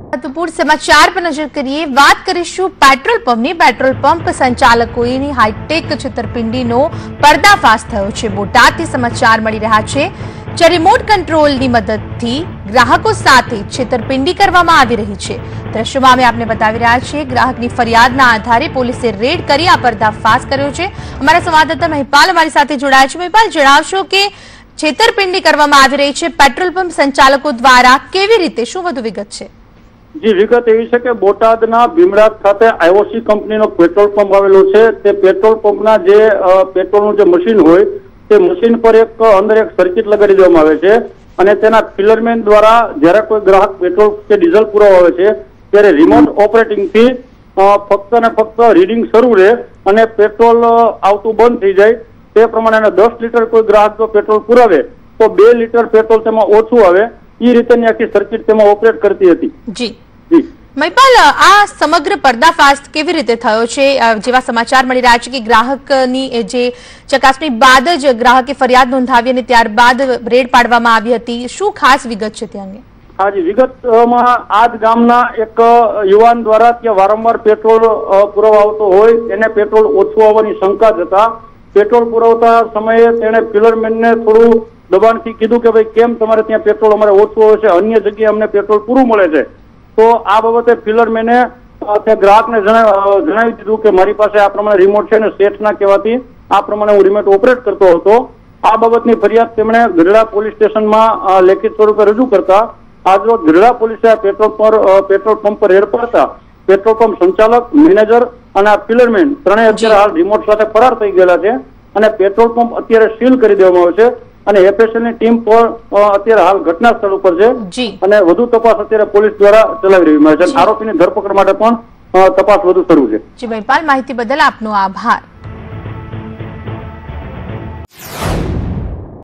महत्वपूर्ण समाचार पर नजर करिए। बात करीशुं पेट्रोल पंपनी। पेट्रोल पंप संचालकोनी हाईटेक छेतरपिंडीनो पर्दाफाश थयो छे। बोटादथी समाचार मळी रह्या छे। जे रिमोट कंट्रोलनी मददथी ग्राहको साथे छेतरपिंडी करवामां आवी रही छे। दृश्योमां अमे आपने बतावी रह्या छीए। ग्राहकनी फरियादना आधारे पोलीसे रेड करी आ पर्दाफाश कर्यो छे। अमारा संवाददाता महिपाल अमारी साथे जोડાયા છે। महिपाल, जणावशो के छेतरपिंडी करवामां आवी रही छे पेट्रोल पंप संचालको द्वारा, केवी रीते, शुं वधु विगत छे? जी, विगत एवी छे के बोटादना भीमराज खाते आईओसी कंपनीनो पेट्रोल पंप आवेलो छे। ते पेट्रोल पंपना जे पेट्रोलनुं जे मशीन होय ते मशीन पर अंदर एक सर्किट लगाड़ी देवामां आवे छे અને તેના ફિલરમેન દ્વારા જ્યારે કોઈ ગ્રાહક પેટ્રોલ કે ડીઝલ પુરાવા આવે છે ત્યારે રિમોટ ઓપરેટિંગથી ફક્ત ને ફક્ત રીડિંગ શરૂ રહે અને પેટ્રોલ આવતું બંધ થઈ જાય। તે પ્રમાણે 10 લીટર કોઈ ગ્રાહક જો પેટ્રોલ પુરાવે તો 2 લીટર પેટ્રોલ તેમાં ઓછું આવે। એ રીતેની આખી સર્કિટ તેમાં ઓપરેટ કરતી હતી। જી જી महिपाल, आ समग्र पर्दाफाश केवी रीते थयो छे? जेवा समाचार मळी रह्या छे के ग्राहकनी जे चकासणी बाद ज ग्राहके फरियाद नोंधावी अने त्यारबाद रेड पाडवामां आवी हती। शुं खास विगत छे त्यां अंगे? हाँ जी, विगतमां आज गामना एक युवान द्वारा त्यां वारंवार पेट्रोल पुरावा आवतो होय एने पेट्रोल ओछुं आवવાની शंका जता पेट्रोल पुरावता समये तेणे फिलरमेनने थोडું दबाणथी कीधुं के भाई केम तमारे त्यां पेट्रोल अमारे ओछुं होय छे, अन्य जग्याए अमने पेट्रोल पूरुं मळे छे। तो आ बाबते फिलरमेने ग्राहकने जणावी दीधुं के मारी पासे आ प्रमाणे रिमोट छे ने सेटना कहेवाथी आ प्रमाणे हूँ रिमोट ऑपरेट करतो हतो। आ बाबतनी फरियाद तेमणे गढ़ડા पोलीस स्टेशनमां लेखित स्वरूपे रजू करता आज रोज गढ़ડા पोलीसे पेट्रोल पंप पर रेड पाडता पेट्रोल पंप संचालक, मैनेजर અને આ ફિલરમેન ત્રણેય અત્યારે હાલ રિમોટ સાથે ફરાર થઈ ગયેલા છે અને પેટ્રોલ પંપ અત્યારે સીલ કરી દેવામાં આવ્યો છે અને એફએસએલ ની ટીમ પર અત્યારે હાલ ઘટના સ્થળ ઉપર છે અને વધુ તપાસ અત્યારે પોલીસ દ્વારા ચલાવી રહી છે। આરોપીની ધરપકડ માટે પણ તપાસ વધુ શરૂ છે। જી, મહિપાલ, માહિતી બદલ આપનો આભાર।